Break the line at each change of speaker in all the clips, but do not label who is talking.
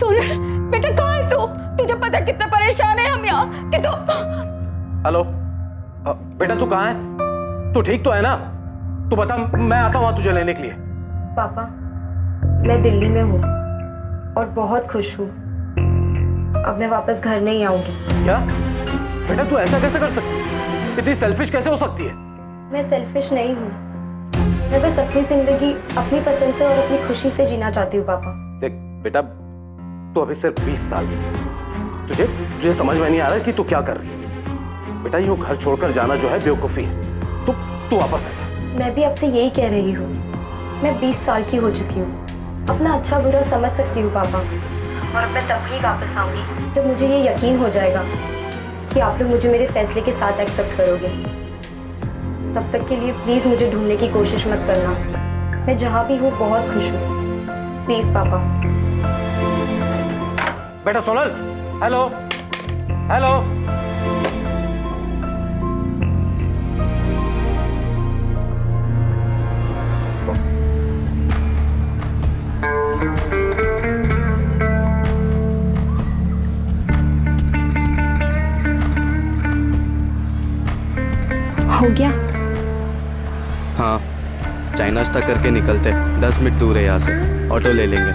सोनल बेटा कहाँ है तू? तुझे पता है कितना परेशान है हम यहाँ कि तू।
हेलो बेटा तू कहाँ है? तू ठीक तो है ना? तू बता, मैं आता हूँ तुझे लेने के लिए।
पापा मैं दिल्ली में हूँ और बहुत खुश हूँ। अब मैं वापस घर नहीं आऊंगी।
क्या बेटा तू ऐसा कैसे कर सकती है? इतनी सेल्फिश कैसे हो सकती है?
मैं सेल्फिश नहीं हूँ, मैं बस अपनी जिंदगी अपनी पसंद से और अपनी खुशी से जीना चाहती हूँ। पापा
देख बेटा, तू अभी सिर्फ 20 साल की है। तुझे तुझे समझ में नहीं आ रहा है कि तू क्या कर रही है। बेटा यूं घर छोड़कर जाना जो है बेवकूफी है। तू वापस आ जा।
मैं भी आपसे यही कह रही हूँ, मैं 20 साल की हो चुकी हूँ, अपना अच्छा बुरा समझ सकती हूँ पापा। और अब मैं तब ही वापस आऊंगी जब मुझे ये यकीन हो जाएगा कि आप लोग मुझे मेरे फैसले के साथ एक्सेप्ट करोगे। तब तक के लिए प्लीज मुझे ढूंढने की कोशिश मत करना। मैं जहाँ भी हूँ बहुत खुश हूँ। प्लीज पापा।
बेटा सोनल, हेलो हेलो।
हो गया?
हाँ, चाय नाश्ता करके निकलते, 10 मिनट दूर है यहाँ से, ऑटो ले लेंगे।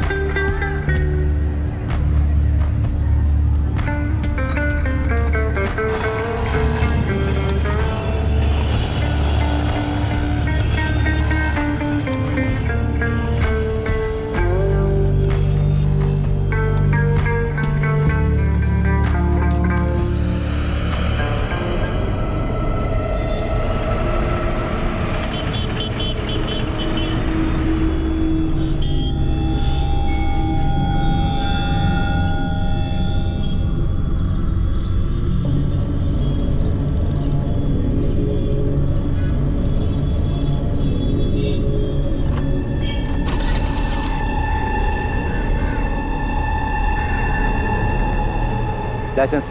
लाइसेंस?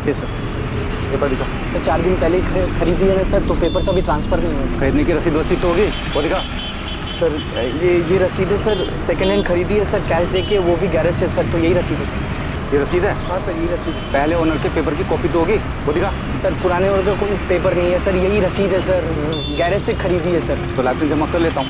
Yes sir.
पेपर दिखा।
तो 4 दिन पहले ही खरीदी है ना सर, तो पेपर से अभी ट्रांसफर नहीं हुआ।
खरीदने की रसीद वसीद तो होगी, वो दिखा।
सर ये रसीद है सर, सेकेंड हैंड खरीदी है सर, कैश देके, वो भी गैरेज से सर, तो यही रसीद है।
ये रसीद है?
हाँ सर यही रसीद।
पहले ओनर के पेपर की कॉपी तो होगी, वो दिखा।
सर पुराने ओनर का कोई पेपर नहीं है सर, यही रसीद है सर, गैरेज से खरीदी है सर।
तो लाइसेंस जमा कर लेता हूँ,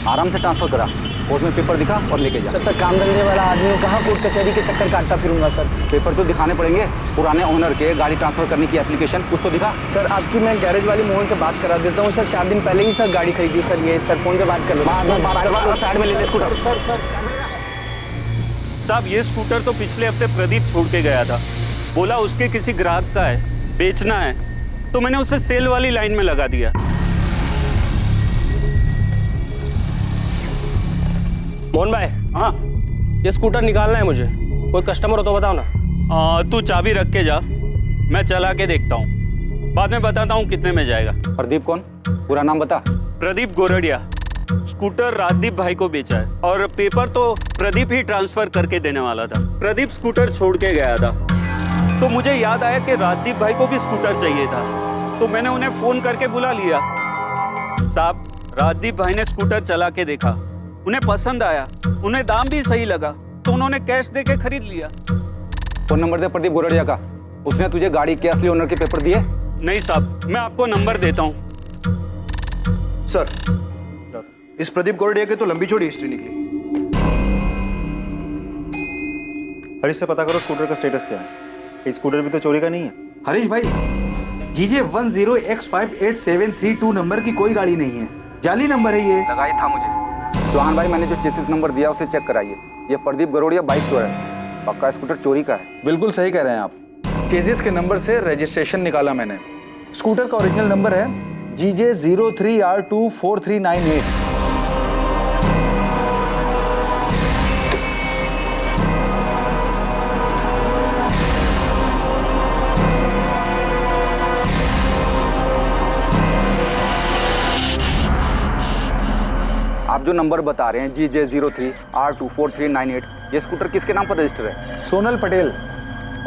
आराम से ट्रांसफर करा। कोर्ट में पेपर दिखा और लेके जा।
सर काम धंधे वाला आदमी हूँ, कहाँ कोर्ट कचहरी के चक्कर काटता फिरूंगा सर।
पेपर तो दिखाने पड़ेंगे, पुराने ओनर के गाड़ी ट्रांसफर करने की एप्लीकेशन, कुछ तो दिखा।
सर आपकी मैं गैरेज वाले मोहन से बात करा देता हूँ सर, 4 दिन पहले ही सर गाड़ी खरीदी सर, ये सर फोन पे बात कर लो।
साइड में ले ले स्कूटर।
साहब ये स्कूटर तो पिछले हफ्ते प्रदीप छोड़ के गया था, बोला उसके किसी ग्राहक का है, बेचना है, तो मैंने उसे सेल वाली लाइन में लगा दिया।
मोहन भाई,
हाँ
ये स्कूटर निकालना है मुझे, कोई कस्टमर हो तो बताओ ना।
तू चाबी रख के जा, मैं चला के देखता हूँ, बाद में बताता हूँ कितने में जाएगा।
प्रदीप कौन? पूरा नाम बता।
प्रदीप गोरडिया। स्कूटर राजदीप भाई को बेचा है और पेपर तो प्रदीप ही ट्रांसफर करके देने वाला था। प्रदीप स्कूटर छोड़ के गया था, तो मुझे याद आया कि राजदीप भाई को भी स्कूटर चाहिए था, तो मैंने उन्हें फोन करके बुला लिया। साहब राजदीप भाई ने स्कूटर चला के देखा, उन्हें पसंद आया, उन्हें दाम भी सही लगा, तो उन्होंने कैश देके खरीद लिया।
फोन नंबर दे प्रदीप गोरडिया का, उसने तुझे गाड़ी के असली ओनर के पेपर दिए?
नहीं साहब, मैं आपको नंबर देता हूँ।
सर इस प्रदीप गोरडिया की तो लंबी चौड़ी हिस्ट्री निकली। हरीश से पता करो स्कूटर का स्टेटस क्या है। ये स्कूटर भी तो चोरी का नहीं है।
हरीश भाई, जीजे 10X5872 नंबर की कोई गाड़ी नहीं है, जाली नंबर है ये।
लगाई था मुझे। चौहान भाई मैंने जो चेसिस नंबर दिया उसे चेक कराइए, ये प्रदीप गरोड़िया बाइक चोर है, पक्का स्कूटर चोरी का है।
बिल्कुल सही कह रहे हैं आप, चेसिस के नंबर से रजिस्ट्रेशन निकाला मैंने। स्कूटर का ओरिजिनल नंबर है GJ 03R24398।
आप जो नंबर बता रहे हैं GJ 03R24398, ये स्कूटर किसके नाम पर रजिस्टर है?
सोनल पटेल।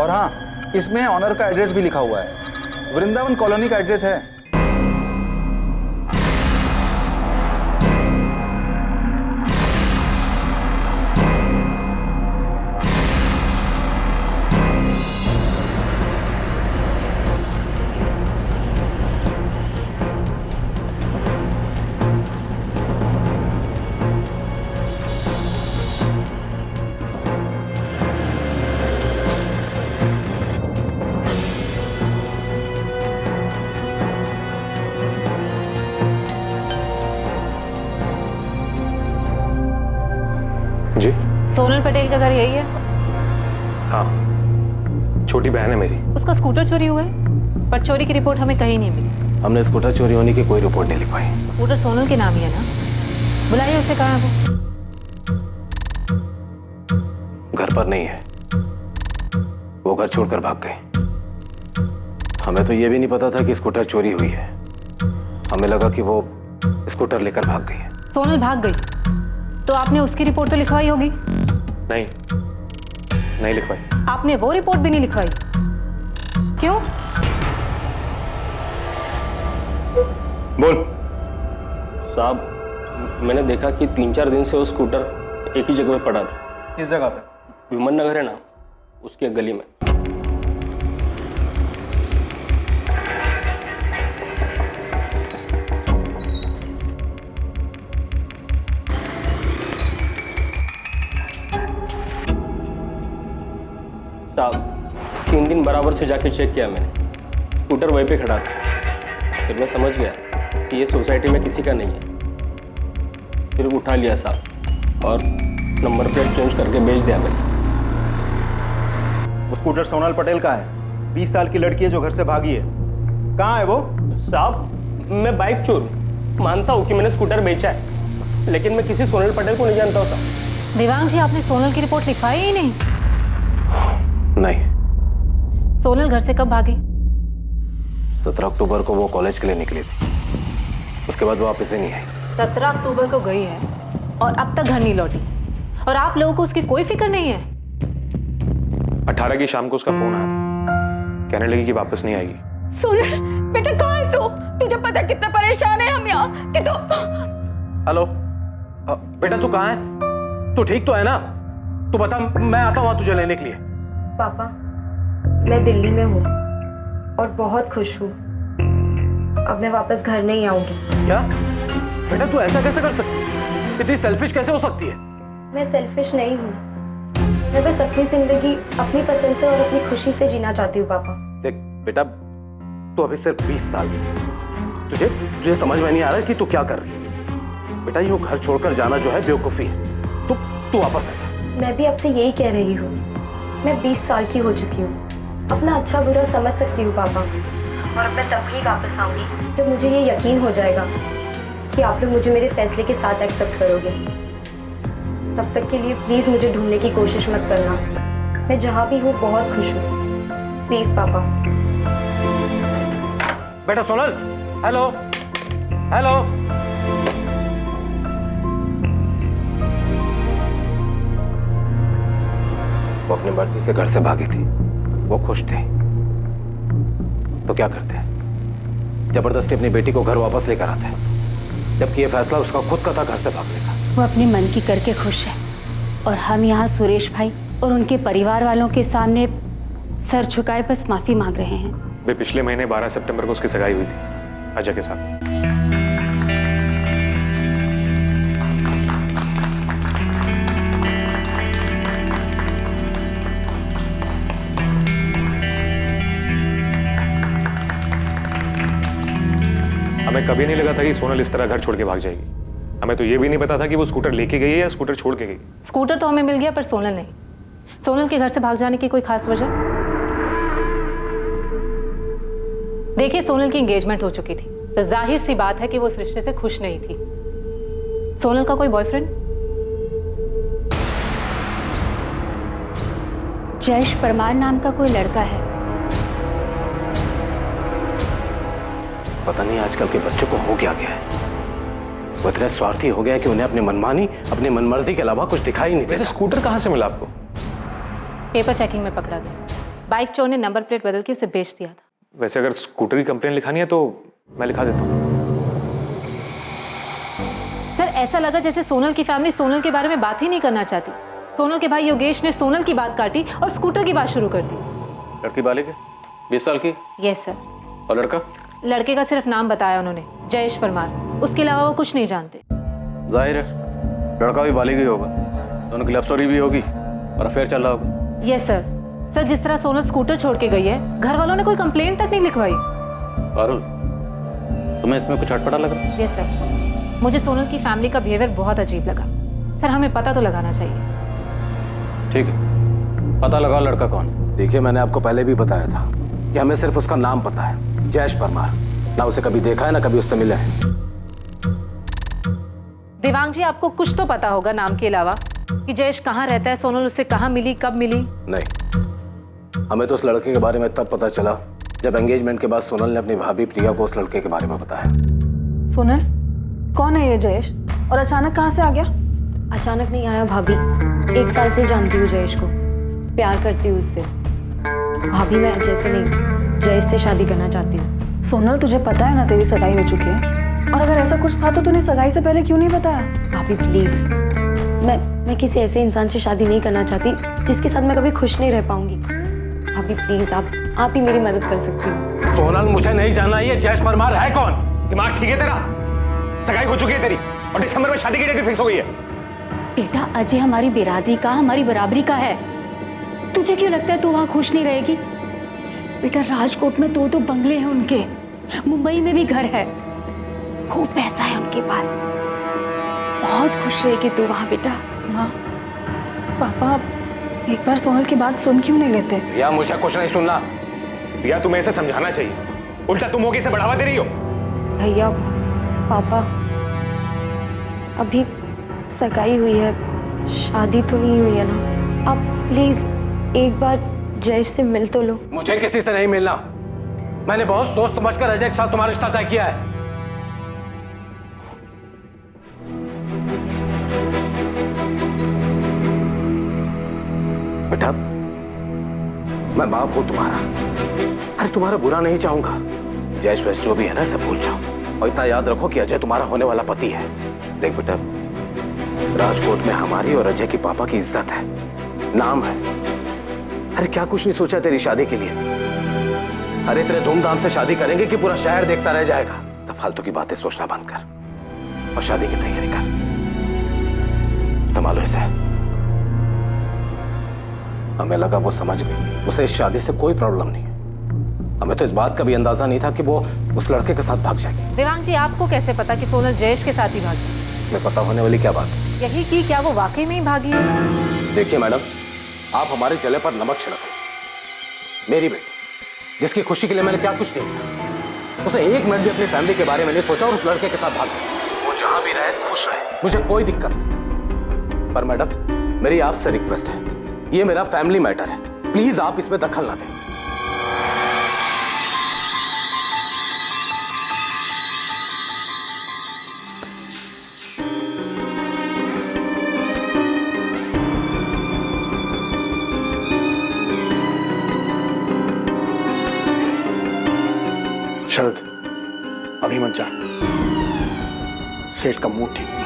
और हाँ, इसमें ऑनर का एड्रेस भी लिखा हुआ है, वृंदावन कॉलोनी का एड्रेस है।
जी
सोनल पटेल का घर यही है?
हाँ, छोटी बहन है मेरी।
उसका स्कूटर चोरी हुआ है, पर चोरी की रिपोर्ट हमें कहीं नहीं मिली।
हमने स्कूटर चोरी होने की कोई रिपोर्ट नहीं लिखवाई।
स्कूटर सोनल के नाम ही है ना? बुलाइए उसे, कहाँ है वो?
घर पर नहीं है, वो घर छोड़कर भाग गए। हमें तो ये भी नहीं पता था कि स्कूटर चोरी हुई है। हमें लगा कि वो स्कूटर लेकर भाग गई है।
सोनल भाग गई तो आपने उसकी रिपोर्ट तो लिखवाई होगी?
नहीं लिखवाई।
आपने वो रिपोर्ट भी नहीं लिखवाई, क्यों?
बोल।
साहब, मैंने देखा कि 3-4 दिन से वो स्कूटर एक ही जगह पे पड़ा था।
किस जगह पे?
विमन नगर है ना, उसके गली में। साहब, 3 दिन बराबर से जाके चेक किया मैंने, स्कूटर वहीं पे खड़ा था। फिर मैं समझ गया कि ये सोसाइटी में किसी का नहीं है। फिर उठा लिया साहब और नंबर प्लेट चेंज करके बेच दिया मैंने।
वो स्कूटर सोनल पटेल का है। 20 साल की लड़की है जो घर से भागी है। कहाँ है वो?
साहब, मैं बाइक चोर मानता हूँ कि मैंने स्कूटर बेचा है, लेकिन मैं किसी सोनल पटेल को नहीं जानता हूँ साहब।
देवांग जी, आपने सोनल की रिपोर्ट लिखवाई ही नहीं?
नहीं।
सोनल घर से कब भागी?
17 अक्टूबर को वो कॉलेज के लिए निकली थी, उसके बाद वापस ही नहीं आई।
17 अक्टूबर को गई है और अब तक घर नहीं लौटी, और आप लोगों को उसकी कोई फिक्र नहीं है?
18 की शाम को उसका फोन आया था, कहने लगी कि वापस नहीं आएगी।
सोनल बेटा, कहाँ है तू? तुझे पता कितना परेशान है हम यहाँ कि तू।
हेलो बेटा, तू कहाँ है? तू ठीक तो है ना? तू बता, मैं आता हूँ तुझे लेने के लिए।
पापा, मैं दिल्ली में हूँ और बहुत खुश हूँ। अब मैं वापस घर नहीं आऊंगी।
क्या बेटा, तू ऐसा कैसे कर सकती है? इतनी सेल्फिश कैसे हो सकती है?
मैं सेल्फिश नहीं हूँ, मैं बस अपनी जिंदगी अपनी पसंद से और अपनी खुशी से जीना चाहती हूँ। पापा
देख बेटा, तू अभी सिर्फ 20 साल की है। तुझे समझ में नहीं आ रहा कि तू क्या कर रही है। बेटा, यूं घर छोड़कर जाना जो है बेवकूफी है। तू वापस आ।
मैं भी आपसे यही कह रही हूँ, मैं 20 साल की हो चुकी हूँ, अपना अच्छा बुरा समझ सकती हूँ पापा। और अब मैं तब ही वापस आऊंगी जब मुझे ये यकीन हो जाएगा कि आप लोग मुझे मेरे फैसले के साथ एक्सेप्ट करोगे। तब तक के लिए प्लीज मुझे ढूंढने की कोशिश मत करना। मैं जहाँ भी हूँ बहुत खुश हूँ। प्लीज पापा।
बेटा सोनल, हेलो हेलो। वो अपनी मर्जी से घर से भागी थी, वो खुश थे, तो क्या करते हैं? जबरदस्ती अपनी बेटी को घर वापस लेकर आते हैं, जबकि ये फैसला उसका खुद का था घर से भागने का।
वो अपने मन की करके खुश है, और हम यहाँ सुरेश भाई और उनके परिवार वालों के सामने सर झुकाए बस माफी मांग रहे हैं।
वे पिछले महीने 12 सितंबर को उसकी सगाई हुई थी अजय के साथ। हमें कभी नहीं लगा था कि सोनल इस तरह घर छोड़ के भाग जाएगी। हमें तो ये भी नहीं पता था कि वो स्कूटर लेके गई है या स्कूटर छोड़ के गई।
स्कूटर तो हमें मिल गया, पर सोनल नहीं। सोनल के घर से भाग जाने की कोई खास वजह? देखिए, सोनल की एंगेजमेंट हो चुकी थी, तो जाहिर सी बात है कि वो इस रिश्ते से खुश नहीं थी। सोनल का कोई बॉयफ्रेंड?
जयेश परमार नाम का कोई लड़का है।
पता नहीं आजकल के बच्चों को हो क्या गया है। वो इतने स्वार्थी हो गया है कि उन्हें अपनी मनमानी, अपनी मनमर्जी के अलावा कुछ दिखाई नहीं देता।
वैसे स्कूटर कहाँ से मिला आपको?
पेपर चेकिंग में पकड़ा गया। बाइक चोर ने नंबर प्लेट बदल के उसे बेच दिया था।
वैसे अगर स्कूटर की कंप्लेन लिखानी है तो मैं लिखा देता हूँ।
सर, ऐसा लगा जैसे सोनल की फैमिली सोनल के बारे में बात ही नहीं करना चाहती। सोनल के भाई योगेश ने सोनल की बात काटी और स्कूटर की बात शुरू कर दी।
लड़की बालिग है, 20 साल की।
Yes sir.
और लड़का?
लड़के का सिर्फ नाम बताया उन्होंने, जयेश परमार। उसके अलावा वो कुछ नहीं जानते।
जाहिर है लड़का भी बालिग ही होगा, दोनों की लव स्टोरी भी होगी और अफेयर चल रहा होगा।
Yes sir. सर, जिस तरह सोनल स्कूटर छोड़ के गई है, घर वालों ने कोई कंप्लेन तक नहीं लिखवाई।
पारुल, तुम्हें इसमें कुछ अटपटा लग रहा है?
Yes sir. मुझे सोनल की फैमिली का बिहेवियर बहुत अजीब लगा। सर हमें पता तो लगाना चाहिए।
ठीक है, पता लगाओ लड़का कौन। देखिए, मैंने आपको पहले भी बताया था कि हमें सिर्फ उसका नाम पता है, जयेश परमार। ना उसे कभी देखा है ना कभी उससे मिले हैं।
देवांग जी, आपको कुछ तो पता होगा नाम के अलावा कि जयेश कहाँ रहता है, सोनल उससे कहाँ मिली, कब मिली?
नहीं, हमें तो उस लड़के के बारे में तब पता चला जब एंगेजमेंट के बाद सोनल ने अपनी भाभी प्रिया को उस लड़के के बारे में बताया।
सोनल, कौन है ये जयेश और अचानक कहाँ से आ गया? अचानक नहीं आया भाभी, 1 साल से जानती हूँ जयेश को, प्यार करती हूँ उससे। भाभी मैं अजय से नहीं, जयेश से शादी करना चाहती हूँ। सोनल, तुझे पता है ना तेरी सगाई हो चुकी है, और अगर ऐसा कुछ था तो तूने सगाई से पहले क्यों नहीं बताया? भाभी प्लीज, मैं किसी ऐसे इंसान से शादी नहीं करना चाहती जिसके साथ मैं कभी खुश नहीं रह पाऊंगी। भाभी प्लीज, आप ही मेरी मदद कर सकती हो।
सोनल, मुझे नहीं जानना ये जयेश परमार है कौन।
दिमाग ठीक है तेरा? सगाई हो चुकी है तेरी और दिसंबर में शादी की डेट भी फिक्स हो गई है।
बेटा, अजय हमारी बिरादरी का, हमारी बराबरी का है। तुझे क्यों लगता है तू वहां खुश नहीं रहेगी? बेटा, राजकोट में 2 बंगले हैं उनके, मुंबई में भी घर है, खूब पैसा है उनके पास। बहुत खुश रहेगी तू वहां बेटा।
माँ, पापा एक बार सोनल की बात सुन क्यों नहीं लेते?
या मुझे कुछ नहीं सुनना।
या तुम्हें ऐसे समझाना चाहिए, उल्टा तुम होगी इसे बढ़ावा दे रही हो।
भैया, पापा, अभी सगाई हुई है, शादी तो नहीं हुई है ना। आप प्लीज एक बार जयेश से मिल तो लो।
मुझे किसी से नहीं मिलना। मैंने बहुत सोच समझकर अजय के साथ तुम्हारा रिश्ता तय किया है। बेटा, मैं बाप हूं तुम्हारा। अरे तुम्हारा बुरा नहीं चाहूंगा। जयेश वैस जो भी है ना, सब भूल जाओ और इतना याद रखो कि अजय तुम्हारा होने वाला पति है। देख बेटा, राजकोट में हमारी और अजय की पापा की इज्जत है, नाम है। अरे क्या कुछ नहीं सोचा तेरी शादी के लिए? अरे तेरे धूमधाम से शादी करेंगे कि पूरा शहर देखता रह जाएगा? तो फालतू की बातें सोचना बंद कर और शादी की तैयारी कर। संभालो इसे। हमें लगा वो समझ गई, उसे इस शादी से कोई प्रॉब्लम नहीं है। हमें तो इस बात का भी अंदाजा नहीं था कि वो उस लड़के के साथ भाग जाएगी।
देवांग जी, आपको कैसे पता कि सोनल जयेश के साथ ही भागी?
इसमें पता होने वाली क्या बात है?
यही कि क्या वो वाकई में ही भागी है?
देखिए मैडम, आप हमारे जले पर नमक छिड़क रहे। मेरी बेटी, जिसकी खुशी के लिए मैंने क्या कुछ नहीं किया, उसे 1 मिनट भी अपनी फैमिली के बारे में नहीं सोचा और उस लड़के के साथ भाग गया। वो जहां भी रहे खुश रहे, मुझे कोई दिक्कत नहीं। पर मैडम, मेरी आपसे रिक्वेस्ट है, ये मेरा फैमिली मैटर है, प्लीज आप इसमें दखल ना दें।
शरद, अभी मत जा, सेठ का मूड ठीक नहीं।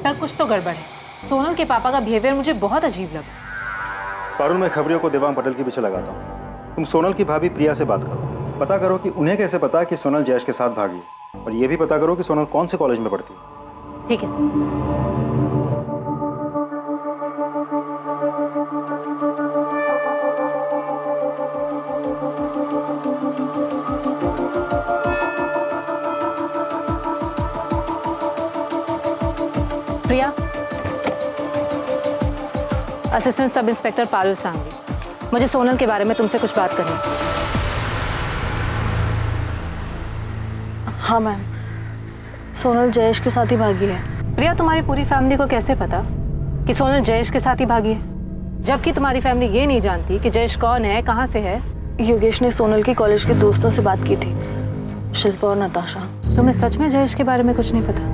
सर, कुछ तो गड़बड़ है। सोनल के पापा का बिहेवियर मुझे बहुत अजीब लगा।
पारुल, मैं खबरियों को देवांग पटेल के पीछे लगाता हूँ। तुम सोनल की भाभी प्रिया से बात करो, पता करो कि उन्हें कैसे पता कि सोनल जयेश के साथ भागी, और ये भी पता करो कि सोनल कौन से कॉलेज में पढ़ती है।
ठीक है। Priya, assistant sub inspector Parul Sanghvi, मुझे सोनल के बारे में तुमसे कुछ बात करनी है।
हाँ मैम, सोनल जयेश के साथ ही भागी है।
प्रिया, तुम्हारी पूरी फैमिली को कैसे पता कि सोनल जयेश के साथ ही भागी है, जबकि तुम्हारी फैमिली ये नहीं जानती कि जयेश कौन है, कहाँ से है?
योगेश ने सोनल के कॉलेज के दोस्तों से बात की थी, शिल्पा और नताशा।
तुम्हें सच में जयेश के बारे में कुछ नहीं पता?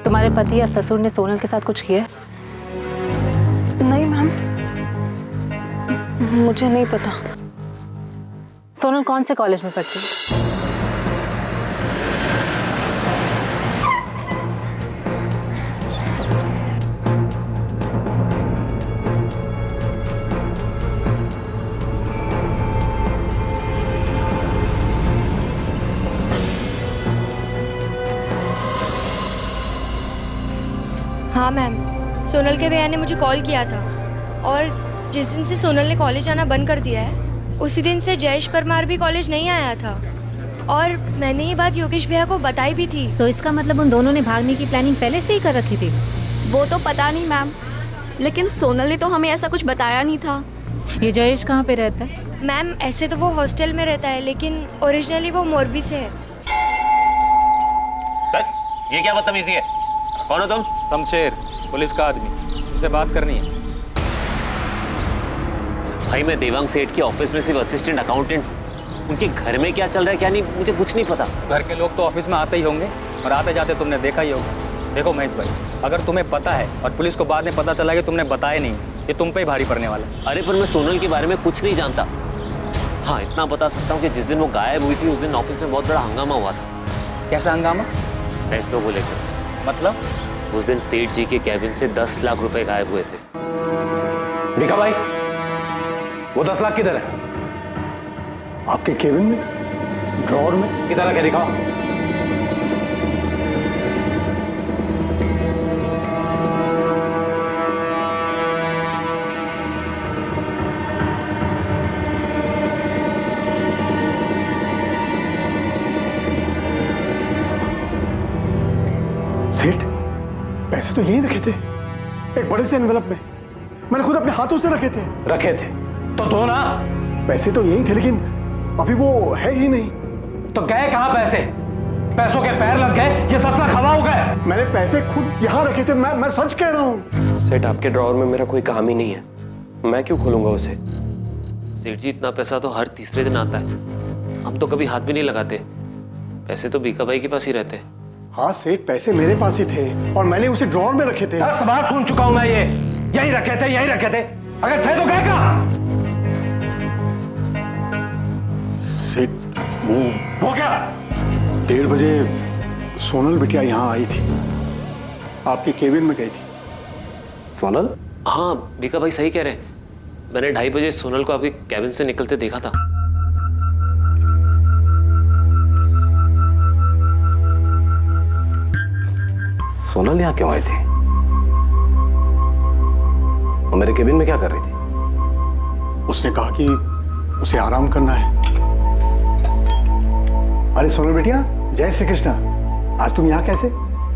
तुम्हारे पति या ससुर ने सोनल के साथ कुछ किया?
नहीं मैम, मुझे नहीं पता।
सोनल कौन से कॉलेज में पढ़ती है?
हाँ मैम, सोनल के भैया ने मुझे कॉल किया था, और जिस दिन से सोनल ने कॉलेज आना बंद कर दिया है,
उसी दिन से जयेश परमार भी कॉलेज नहीं आया था और मैंने ये बात योगेश भैया को बताई भी थी।
तो इसका मतलब उन दोनों ने भागने की प्लानिंग पहले से ही कर रखी थी?
वो तो पता नहीं मैम, लेकिन सोनल ने तो हमें ऐसा कुछ बताया नहीं था।
ये जयेश कहाँ पे रहता है?
मैम ऐसे तो वो हॉस्टल में रहता है, लेकिन ओरिजिनली वो मोरबी से है।
ये क्या बदतमीजी है? कौन हो तुम?
शमशेर, पुलिस का आदमी, उससे बात करनी है।
भाई मैं देवांग सेठ के ऑफिस में सिर्फ असिस्टेंट अकाउंटेंट, उनके घर में क्या चल रहा है क्या नहीं मुझे कुछ नहीं पता।
घर के लोग तो ऑफिस में आते ही होंगे और आते जाते तुमने देखा ही होगा। देखो महेश भाई, अगर तुम्हें पता है और पुलिस को बाद में पता चला कि तुमने बताया नहीं, ये तुम पे ही भारी पड़ने वाला है।
अरे पर मैं सोनल के बारे में कुछ नहीं जानता। हाँ इतना बता सकता हूँ कि जिस दिन वो गायब हुई थी उस दिन ऑफिस में बहुत बड़ा हंगामा हुआ था।
कैसा हंगामा?
पैसों को लेकर।
मतलब?
उस दिन सेठ जी के कैबिन से 10 लाख रुपए गायब हुए थे।
देखा भाई, वो 10 लाख किधर है? आपके केबिन में, ड्रॉअर में।
किधर रखे दिखाओ।
सेठ, पैसे तो यहीं रखे थे, एक बड़े से एनवेलप में। मैंने खुद अपने हाथों से रखे थे।
रखे थे तो दो ना।
पैसे तो यहीं थे, लेकिन अभी वो है ही नहीं।
तो गए कहाँ पैसे? पैसों के पैर लग गए, ये 10 लाख हवा हो गए।
मैंने पैसे खुद यहाँ रखे थे, मैं सच कह रहा हूँ।
सेठ आपके ड्रॉअर में मेरा कोई काम ही नहीं है, मैं क्यों खोलूंगा उसे?
सेठ जी इतना पैसा तो हर तीसरे दिन आता है, हम तो कभी हाथ भी नहीं लगाते। पैसे तो बीका भाई के पास ही रहते हैं।
हाँ सेठ, पैसे मेरे पास ही थे और मैंने उसे ड्रॉअर में रखे थे।
10 बार सुन चुका हूं मैं, ये यहीं रखे थे, यहीं रखे थे। अगर थे तो गए कहां?
सेठ
वो क्या?
1:30 बजे सोनल बिटिया यहाँ आई थी, आपके केबिन में गई थी।
सोनल? हाँ बीका भाई सही कह रहे हैं, मैंने 2:30 बजे सोनल को आपके कैबिन से निकलते देखा था। सोनल यहाँ क्यों आई थी? वो मेरे केबिन में क्या कर रही थी?
उसने कहा कि उसे आराम करना है। अरे सोनल बेटिया, जय श्री कृष्णा, आज तुम यहाँ कैसे?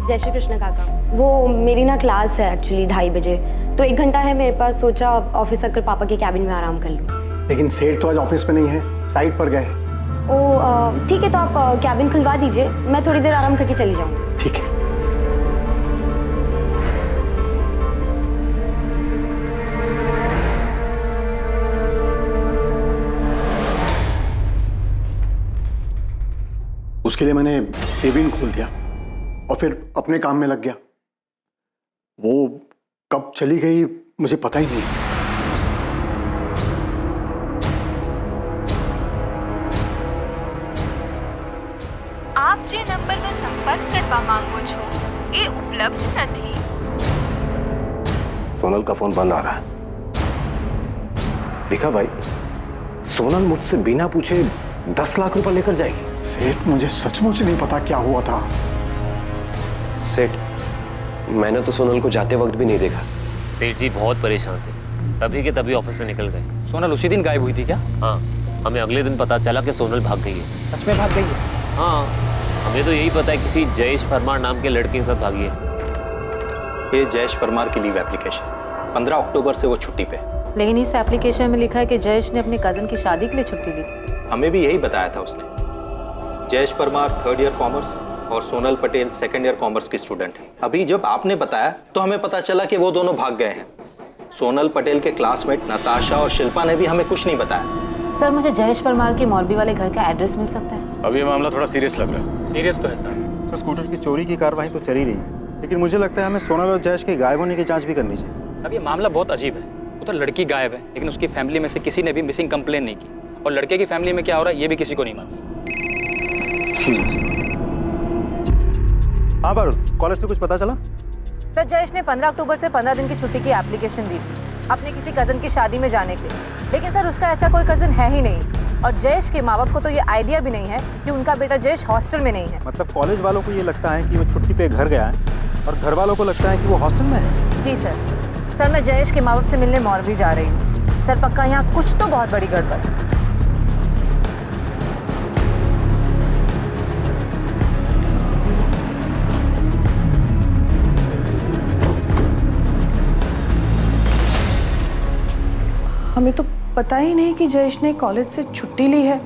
जय श्री कृष्ण काका, वो मेरी ना क्लास है एक्चुअली 2:30 बजे, तो 1 घंटा है मेरे पास, सोचा ऑफिस आकर पापा के कैबिन में आराम कर लूँ।
लेकिन सेठ तो आज ऑफिस में नहीं है, साइट पर गए।
ओ ठीक है, तो आप कैबिन खुलवा दीजिए, मैं थोड़ी देर आराम करके चली जाऊँगी।
ठीक है। उसके लिए मैंने केबिन खोल दिया और फिर अपने काम में लग गया। वो कब चली गई मुझे पता ही नहीं।
आप जे नंबरનો સંપર્ક કરવા માંગો છો એ ઉપલબ્ધ નથી।
सोनल का फोन बंद आ रहा है। देखा भाई, सोनल मुझसे बिना पूछे 10 लाख रुपए लेकर जाएगी।
सेठ मुझे सचमुच नहीं पता क्या हुआ था।
सेठ मैंने तो सोनल को जाते वक्त भी नहीं देखा।
सेठ जी बहुत परेशान थे, तभी के तभी ऑफिस से निकल गए।
सोनल उसी दिन गायब हुई थी क्या?
हाँ, हमें अगले दिन पता चला कि सोनल भाग गई है।
सच में भाग गई है?
हाँ, हमें तो यही पता है किसी जयेश परमार नाम के लड़के के साथ भागी है।
ये जयेश परमार की लीव एप्लीकेशन, 15 अक्टूबर से वो छुट्टी पे।
लेकिन इस एप्लीकेशन में लिखा है कि जयेश ने अपने कजन की शादी के लिए छुट्टी ली थी।
हमें भी यही बताया था उसने। Jayesh Parmar 3rd year commerce और Sonal Patel 2nd year commerce की स्टूडेंट है। अभी जब आपने बताया तो हमें पता चला कि वो दोनों भाग गए हैं। सोनल पटेल के क्लासमेट नताशा और शिल्पा ने भी हमें कुछ नहीं बताया।
सर मुझे जयेश परमार के मोरबी वाले घर का एड्रेस मिल सकता है?
अब ये मामला थोड़ा सीरियस लग रहा है।
सीरियस तो है सर।
स्कूटर की चोरी की कार्रवाई तो चल ही रही है, लेकिन मुझे लगता है हमें सोनल और जयेश के गायब होने की जांच भी करनी चाहिए।
सब ये मामला बहुत अजीब है। वो तो लड़की गायब है, लेकिन उसकी फैमिली में से किसी ने भी मिसिंग कंप्लेन नहीं की, और लड़के की फैमिली में क्या हो रहा है ये भी किसी को नहीं मालूम।
हाँ बारूद, कॉलेज से कुछ पता चला?
सर जयेश ने 15 अक्टूबर से 15 दिन की छुट्टी की एप्लीकेशन दी थी अपने किसी कजन की शादी में जाने के लिए, लेकिन सर उसका ऐसा कोई कजन है ही नहीं, और जयेश के माँ बाप को तो ये आइडिया भी नहीं है कि उनका बेटा जयेश हॉस्टल में नहीं है।
मतलब कॉलेज वालों को ये लगता है कि वो छुट्टी पे घर गया है और घर वालों को लगता है कि वो हॉस्टल में है।
जी सर मैं जयेश के माँ बाप से मिलने मोरबी जा रही हूँ। सर पक्का यहाँ कुछ तो बहुत बड़ी गड़बड़।
पता ही नहीं कि जयेश ने कॉलेज से छुट्टी ली है।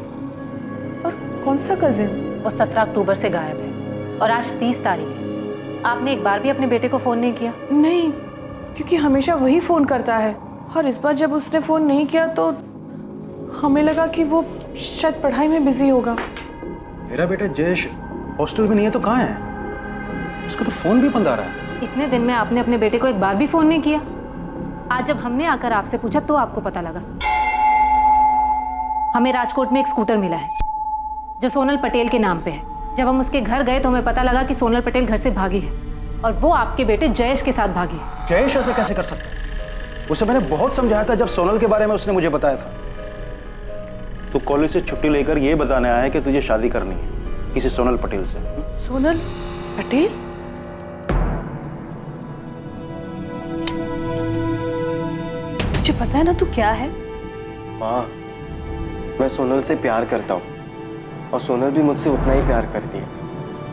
और कौन सा कजिन?
वो 17 अक्टूबर से गायब है और आज 30 तारीख है। आपने एक बार भी अपने बेटे को फोन नहीं किया?
नहीं, क्योंकि हमेशा वही फोन करता है और इस बार जब उसने फोन नहीं किया तो हमें लगा कि वो शायद पढ़ाई में बिजी होगा।
मेरा बेटा जयेश हॉस्टल में नहीं है तो कहाँ है? उसका तो फोन भी बंद आ रहा है।
इतने दिन में आपने अपने बेटे को एक बार भी फोन नहीं किया। आज जब हमने आकर आपसे पूछा तो आपको पता लगा। हमें राजकोट में एक स्कूटर मिला है जो सोनल पटेल के नाम पे है। जब हम उसके घर गए तो हमें पता लगा कि सोनल पटेल घर से भागी है और वो आपके बेटे जयेश के साथ भागी है।
जयेश ऐसे कैसे कर सकता है? उसे मैंने बहुत समझाया था जब सोनल के बारे में उसने मुझे बताया था।
तू कॉलेज से छुट्टी लेकर ये बताने आया है कि तुझे शादी करनी है किसी सोनल पटेल से।
सोनल पटेल? मुझे पता है ना तू क्या है।
माँ, मैं सोनल से प्यार करता हूँ और सोनल भी मुझसे उतना ही प्यार करती है।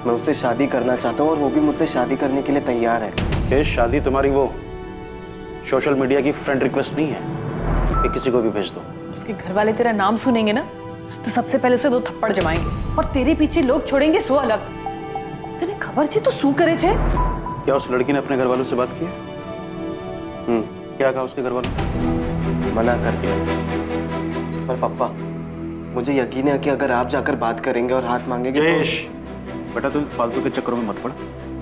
मैं उससे शादी करना चाहता हूँ और वो भी मुझसे शादी करने के लिए तैयार है।
ये शादी तुम्हारी वो सोशल मीडिया की फ्रेंड रिक्वेस्ट नहीं है कि किसी को भी भेज दो।
उसके घर वाले तेरा नाम सुनेंगे ना तो सबसे पहले उसे 2 थप्पड़ जमाएंगे और तेरे पीछे लोग छोड़ेंगे 100 अलग। तेरे खबर छे तो शू करे छे?
क्या उस लड़की ने अपने घर वालों से बात की? क्या कहा उसके घर वालों?
मना कर दिया। पर पापा, मुझे यकीन है कि अगर आप जाकर बात करेंगे और हाथ मांगेंगे तो...
बेटा तुम फालतू के चक्करों में मत पड़।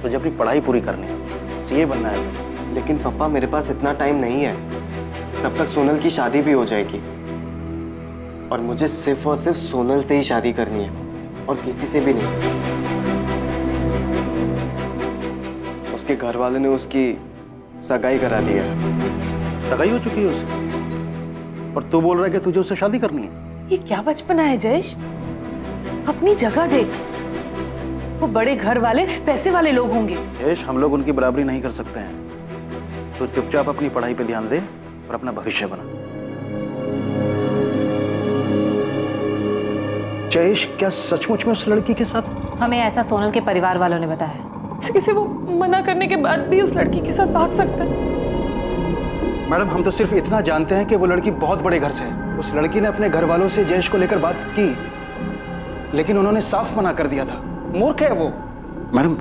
तुझे अपनी पढ़ाई पूरी करनी है, सीए बनना है।
लेकिन पापा, मेरे पास इतना टाइम नहीं है। तब तक सोनल की शादी भी हो जाएगी और मुझे सिर्फ और सिर्फ सोनल से ही शादी करनी है और किसी से भी नहीं। उसके घर वालों ने उसकी सगाई करा दी है।
सगाई हो चुकी है उससे और तू बोल रहा है कि तुझे उससे शादी करनी है?
ये क्या बचपना है जयेश? अपनी जगह देख। वो बड़े घर वाले पैसे वाले लोग होंगे।
जयेश, हम लोग उनकी बराबरी नहीं कर सकते हैं। तो चुपचाप अपनी पढ़ाई पे ध्यान दे और अपना भविष्य बना।
जयेश क्या सचमुच में उस लड़की के साथ?
हमें ऐसा सोनल के परिवार वालों ने बताया।
किसी वो मना करने के बाद भी उस लड़की के साथ भाग सकता है?
मैडम, हम तो सिर्फ इतना जानते हैं कि वो लड़की बहुत बड़े घर से है। उस लड़की ने अपने घर वालों से जयेश को लेकर बात की, लेकिन उन्होंने साफ मना कर दिया था। मूर्ख है वो। मैडम,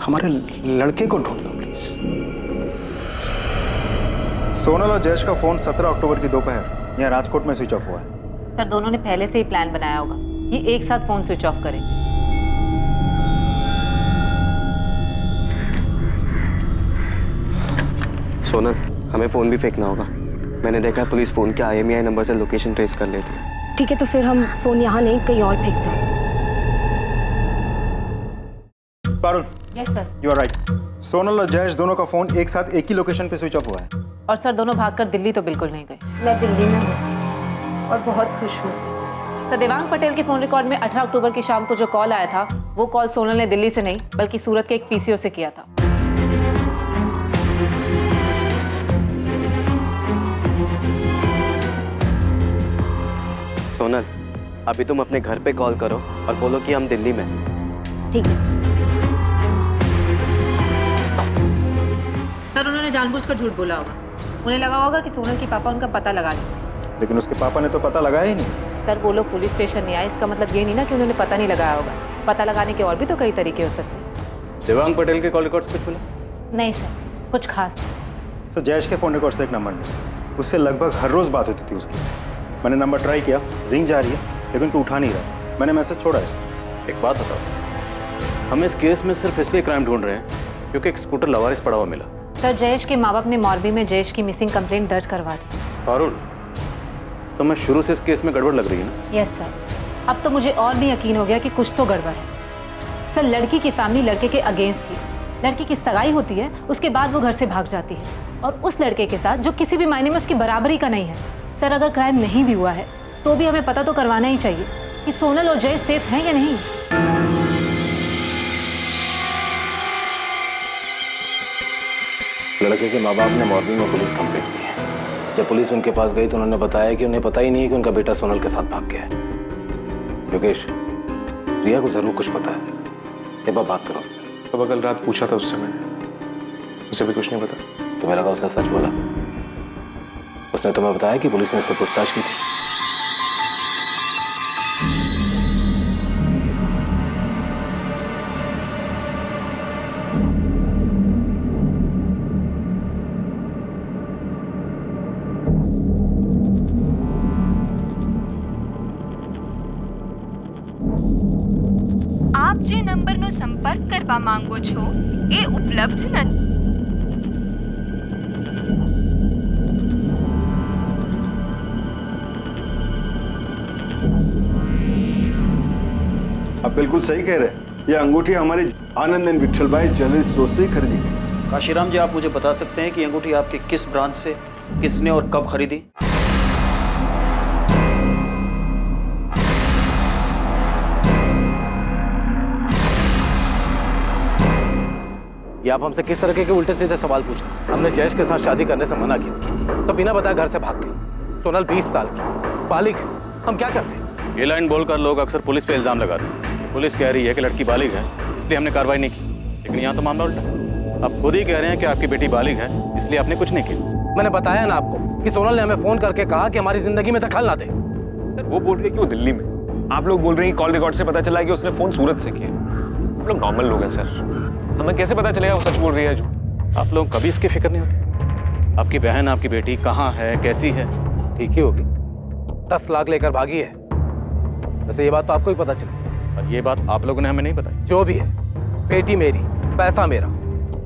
हमारे लड़के को ढूंढ दो प्लीज।
सोनल और जयेश का फोन 17 अक्टूबर की दोपहर यहाँ राजकोट में स्विच ऑफ हुआ है।
सर, दोनों ने पहले से ही प्लान बनाया होगा कि एक साथ फोन स्विच ऑफ करेंगे।
सोनल, हमें फोन भी फेंकना होगा। मैंने देखा पुलिस फोन के IMEI नंबर से लोकेशन ट्रेस कर लेती है।
ठीक है, तो फिर हम फोन यहाँ नहीं कहीं और फेंकते हैं।
Parul,
yes sir.
You are right. Sonal और जयेश दोनों का फोन एक साथ एक ही लोकेशन पे स्विच ऑफ हुआ है।
और सर, दोनों भागकर दिल्ली तो बिल्कुल नहीं गए।
मैं दिल्ली में हूँ और बहुत खुश हूँ।
सर, देवांग पटेल के फोन रिकॉर्ड में 18 अक्टूबर की शाम को जो कॉल आया था वो कॉल सोनल ने दिल्ली से नहीं बल्कि सूरत के एक PCO से किया था।
सोनल, अभी तुम अपने घर पे कॉल करो और बोलो कि हम दिल्ली में हैं।
ठीक है।
सर, उन्होंने जानबूझकर झूठ बोला होगा। उन्हें लगा होगा कि सोनल के पापा उनका पता लगा लेंगे।
लेकिन उसके पापा ने तो पता लगाया ही नहीं।
सर, वो लोग पुलिस स्टेशन नहीं आए, इसका मतलब ये नहीं ना कि उन्होंने पता नहीं लगाया होगा। पता लगाने के और भी तो कई तरीके हो सकते हैं।
देवांग पटेल के कॉल रिकॉर्ड्स कुछ मिला?
नहीं सर, कुछ खास नहीं।
सर, जयेश के फोन रिकॉर्ड से एक नंबर मिला। उससे लगभग हर रोज बात होती थी उसकी। मैंने नंबर ट्राई किया, रिंग जा रही है, लेकिन तू उठा नहीं रहा। मैंने मैसेज छोड़ा है।
एक बात बताओ, हम इस केस में सिर्फ इसलिए क्राइम ढूंढ रहे हैं क्योंकि एक स्कूटर लवारिस पड़ा हुआ मिला।
सर, जयेश के माँ बाप ने मोरबी में जयेश की मिसिंग कंप्लेंट दर्ज करवा दी।
पारुल, तो मैं शुरू से इस केस में गड़बड़ लग रही है ना?
यस सर, अब तो मुझे और भी यकीन हो गया कि कुछ तो गड़बड़ है। सर, लड़की की फैमिली लड़के के अगेंस्ट थी। लड़की की सगाई होती है, उसके बाद वो घर से भाग जाती है और उस लड़के के साथ जो किसी भी मायने में उसकी बराबरी का नहीं है। सर, अगर क्राइम नहीं भी हुआ है तो भी हमें पता तो करवाना ही चाहिए कि सोनल और जयेश सेफ हैं या नहीं।
लड़के के माँ बाप ने मोरबी में पुलिस कंप्लेंट की है। जब पुलिस उनके पास गई तो उन्होंने बताया कि उन्हें पता ही नहीं है कि उनका बेटा सोनल के साथ भाग गया है। योगेश, रिया को जरूर कुछ पता है। एक बार बात करो उससे।
तो कल रात पूछा था उससे मैंने, उसे भी कुछ नहीं पता।
तुम्हें लगा उसने सच बोला? उसने तुम्हें बताया कि पुलिस ने इससे पूछताछ की थी?
આપ જે નંબરનો સંપર્ક કરવા માંગો છો એ ઉપલબ્ધ નથી.
आप बिल्कुल सही कह रहे हैं। ये अंगूठी हमारी आनंद एंड विठल भाई ज्वेलरी स्टोर से ही खरीदी गई।
काशीराम जी, आप मुझे बता सकते हैं कि ये अंगूठी आपकी किस ब्रांच से किसने और कब खरीदी?
ये आप हमसे किस तरह के उल्टे सीधे सवाल पूछ रहे हैं? हमने जयेश के साथ शादी करने से मना किया तो बिना बताए घर से भाग गई। सोनल 20 साल की बालिग है, हम क्या करते हैं?
ये लाइन बोलकर लोग अक्सर पुलिस पे इल्जाम लगाते हैं। पुलिस कह रही है कि लड़की बालिग है, इसलिए हमने कार्रवाई नहीं की, लेकिन यहाँ तो मामला उल्टा। आप खुद ही कह रहे हैं कि आपकी बेटी बालिग है, इसलिए आपने कुछ नहीं किया।
मैंने बताया ना आपको कि सोनल ने हमें फोन करके कहा कि हमारी जिंदगी में दखल ना दे।
सर वो बोल रही है कि वो दिल्ली में, आप लोग बोल रहे हैं कॉल रिकॉर्ड से पता चला कि उसने फोन सूरत से किया। हम लोग नॉर्मल लोग हैं सर, हमें कैसे पता चलेगा वो सच बोल रही है जो?
आप लोग कभी इसकी फिक्र नहीं होती? आपकी बहन, आपकी बेटी कहाँ है, कैसी है? ठीक ही होगी। 10 लाख लेकर भागी है। वैसे ये बात तो आपको ही पता चली,
और ये बात आप लोगों ने हमें नहीं बताई।
जो भी है, बेटी मेरी, पैसा मेरा,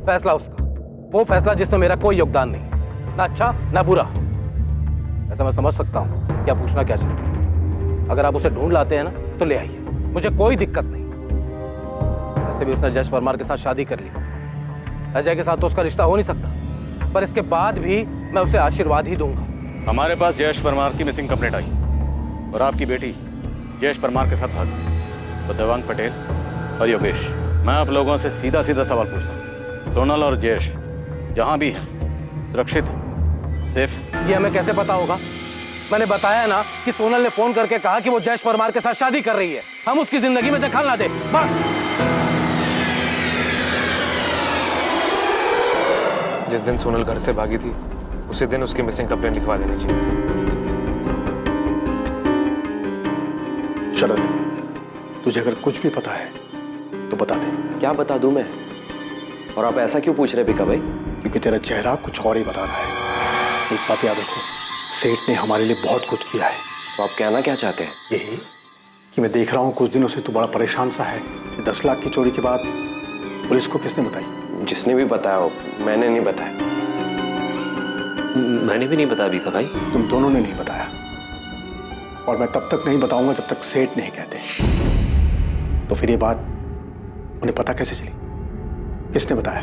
फैसला उसका। वो फैसला जिसमें मेरा कोई योगदान नहीं, ना अच्छा ना बुरा। ऐसा मैं समझ सकता हूँ क्या पूछना क्या चाहिए। अगर आप उसे ढूंढ लाते हैं ना तो ले आइए, मुझे कोई दिक्कत नहीं। वैसे भी उसने जयेश परमार के साथ शादी कर ली, अजय के साथ तो उसका रिश्ता हो नहीं सकता, पर इसके बाद भी मैं उसे आशीर्वाद ही दूंगा।
हमारे पास जयेश परमार की मिसिंग कंप्लेंट आई और आपकी बेटी जयेश परमार के साथ भागी। तो देवांग पटेल और योगेश, मैं आप लोगों से सीधा सीधा सवाल पूछता हूँ, सोनल और जयेश जहाँ भी हैं सुरक्षित हैं, सेफ?
ये हमें कैसे पता होगा? मैंने बताया ना कि सोनल ने फोन करके कहा कि वो जयेश परमार के साथ शादी कर रही है। हम उसकी जिंदगी में दखल ना दे, बस।
जिस दिन सोनल घर से भागी थी उसी दिन उसकी मिसिंग कंप्लेंट लिखवा देनी चाहिए थी।
शरद, तुझे अगर कुछ भी पता है तो बता दे।
क्या बता दूं मैं? और आप ऐसा क्यों पूछ रहे भिका भाई?
क्योंकि तेरा चेहरा कुछ और ही बता रहा है। एक बात याद रखो, सेठ ने हमारे लिए बहुत कुछ किया है।
तो आप कहना क्या चाहते हैं?
यही कि मैं देख रहा हूँ कुछ दिनों से तू बड़ा परेशान सा है कि 10 लाख की चोरी की बात पुलिस को किसने बताई?
जिसने भी बताया हो, मैंने नहीं बताया।
मैंने भी नहीं बताया भिका भाई।
तुम दोनों ने नहीं बताया, और मैं तब तक नहीं बताऊंगा जब तक सेठ नहीं कहते। तो फिर ये बात उन्हें पता कैसे चली? किसने बताया?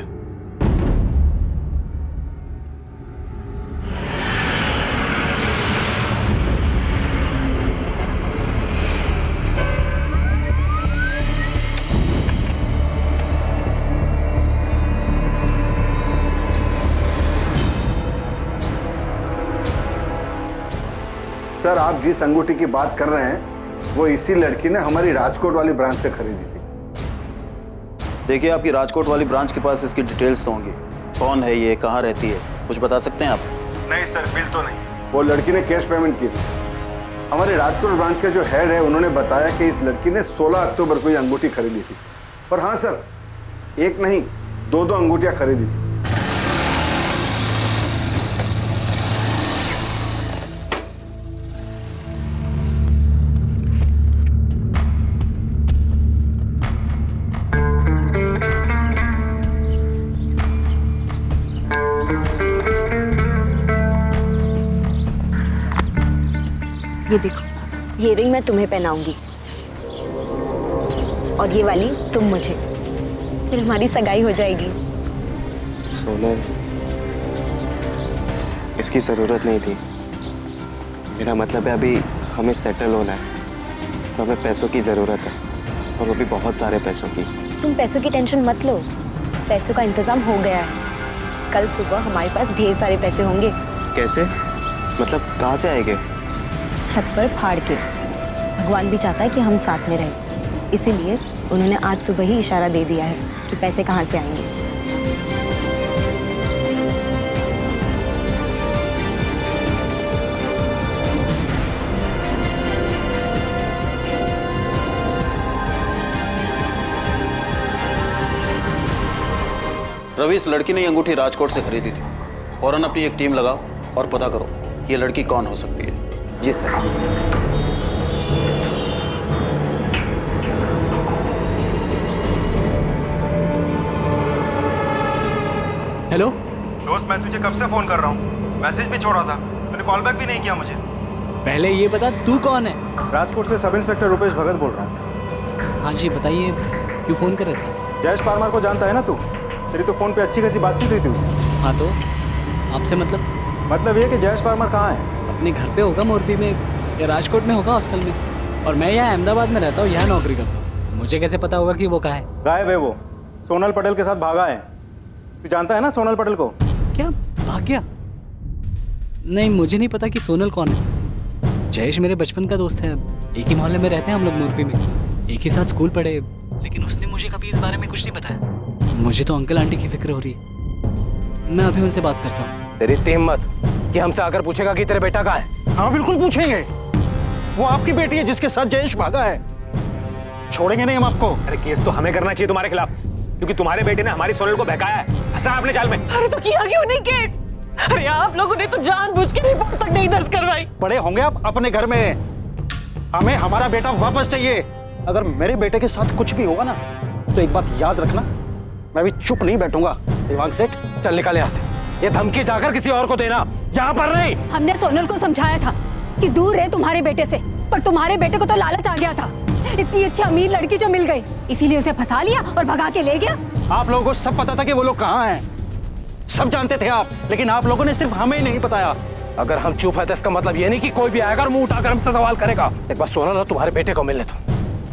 सर, आप जिस अंगूठी की बात कर रहे हैं वो इसी लड़की ने हमारी राजकोट वाली ब्रांच से खरीदी थी।
देखिए, आपकी राजकोट वाली ब्रांच के पास इसकी डिटेल्स तो होंगी। कौन है ये, कहाँ रहती है, कुछ बता सकते हैं आप?
नहीं सर, बिल तो नहीं। वो लड़की ने कैश पेमेंट की थी। हमारे राजकोट ब्रांच के जो हेड है उन्होंने बताया कि इस लड़की ने 16 अक्टूबर को ये अंगूठी खरीदी थी। और हाँ सर, एक नहीं 2 अंगूठियां खरीदी थी।
ये देखो, ये रिंग मैं तुम्हें पहनाऊंगी और ये वाली तुम मुझे। फिर हमारी सगाई हो जाएगी।
सोनल, इसकी जरूरत नहीं थी। मेरा मतलब है अभी हमें सेटल होना है, तो हमें पैसों की जरूरत है, और वो भी बहुत सारे पैसों की।
तुम पैसों की टेंशन मत लो, पैसों का इंतजाम हो गया है। कल सुबह हमारे पास ढेर सारे पैसे होंगे।
कैसे? मतलब कहाँ से आएंगे?
छत पर फाड़ के। भगवान भी चाहता है कि हम साथ में रहें, इसीलिए उन्होंने आज सुबह ही इशारा दे दिया है कि पैसे कहाँ से आएंगे।
रवि, इस लड़की ने ये अंगूठी राजकोट से खरीदी थी। फौरन अपनी एक टीम लगाओ और पता करो कि ये लड़की कौन हो सकती है।
जी सर।
हेलो
दोस्त, मैं तुझे कब से फोन कर रहा हूँ, मैसेज भी छोड़ा था, तूने कॉल बैक भी नहीं किया मुझे।
पहले ये बता तू कौन है?
राजकोट से सब इंस्पेक्टर रुपेश भगत बोल रहा हूँ।
हाँ जी बताइए, क्यों फोन कर रहे थे?
जयेश परमार को जानता है ना तू? तेरी तो फोन पे अच्छी खासी बातचीत हुई थी उससे।
हाँ तो आपसे
मतलब ये कि जयेश परमार कहाँ है?
अपने घर पे होगा मोरबी में या राजकोट में होगा हॉस्टल में, और मैं यहाँ अहमदाबाद में रहता हूँ, यहाँ नौकरी करता हूँ। मुझे कैसे पता होगा कि वो कहाँ है?
गायब है वो, सोनल पटेल के साथ भागा है। तू जानता है ना सोनल पटेल को?
क्या भाग गया? नहीं, मुझे नहीं पता कि सोनल कौन है। जयेश मेरे बचपन का दोस्त है, एक ही मोहल्ले में रहते हैं हम लोग मोरबी में, एक ही साथ स्कूल पढ़े, लेकिन उसने मुझे कभी इस बारे में कुछ नहीं बताया। मुझे तो अंकल आंटी की फिक्र हो रही है, मैं अभी उनसे बात करता हूँ।
तेरी इतनी हिम्मत कि हमसे आकर पूछेगा कि तेरे बेटा कहाँ है?
हाँ बिल्कुल पूछेंगे, वो आपकी बेटी है जिसके साथ जयेश भागा है, छोड़ेंगे नहीं हम आपको।
अरे केस तो हमें करना चाहिए तुम्हारे खिलाफ, क्योंकि तुम्हारे बेटे ने हमारी सोनल को बहकाया है, फंसा आपने जाल में।
अरे तो किया क्यों नहीं केस? अरे आप लोगों ने तो जानबूझ के रिपोर्ट तक नहीं दर्ज करवाई।
बड़े होंगे आप अपने घर में, हमें हमारा बेटा वापस चाहिए। अगर मेरे बेटे के साथ कुछ भी होगा ना तो एक बात याद रखना, मैं भी चुप नहीं बैठूंगा। दिमाग सेठ,
चल निकाल यहाँ से। ये धमकी जाकर किसी और को देना, यहाँ पर नहीं।
हमने सोनल को समझाया था कि दूर रहे तुम्हारे बेटे से, पर तुम्हारे बेटे को तो लालच आ गया था। इतनी अच्छी अमीर लड़की जो मिल गई, इसीलिए उसे फंसा लिया और भगा के ले गया।
आप लोगों को सब पता था कि वो लोग कहाँ हैं, सब जानते थे आप, लेकिन आप लोगों ने सिर्फ हमें नहीं बताया।
अगर हम चुप है तो इसका मतलब ये नहीं कि कोई भी आएगा और मुंह उठाकर हमसे सवाल करेगा। एक बार सोनल और तुम्हारे बेटे को मिलने दो,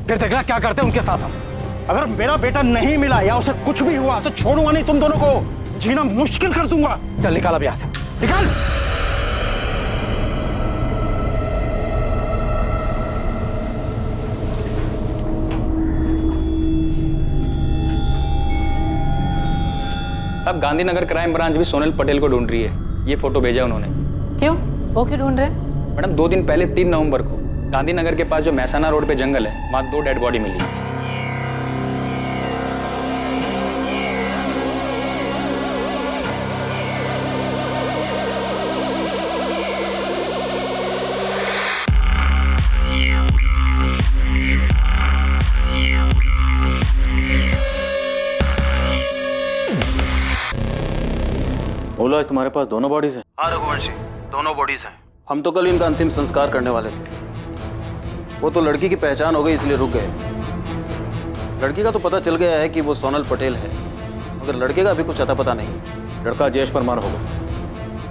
फिर देखना क्या करते हैं उनके साथ हम।
अगर मेरा बेटा नहीं मिला या उसे कुछ भी हुआ तो छोड़ूंगा नहीं तुम दोनों को, जीना मुश्किल कर दूंगा।
चल निकाल अब यहाँ से,
निकाल।
साहब, गांधीनगर क्राइम ब्रांच भी सोनल पटेल को ढूंढ रही है। ये फोटो भेजा उन्होंने।
क्यों? वो क्यों ढूंढ रहे हैं?
मैडम 2 दिन पहले 3 नवंबर को गांधीनगर के पास जो महसाना रोड पे जंगल है, वहाँ 2 डेड बॉडी मिली।
बोलो, आज तुम्हारे पास दोनों बॉडीज हैं?
हाँ रघुवंशी, दोनों बॉडीज हैं।
हम तो कल इनका अंतिम संस्कार करने वाले थे, वो तो लड़की की पहचान हो गई इसलिए रुक गए। लड़की का तो पता चल गया है कि वो सोनल पटेल है, मगर लड़के का अभी कुछ अता पता नहीं। लड़का जयेश परमार होगा।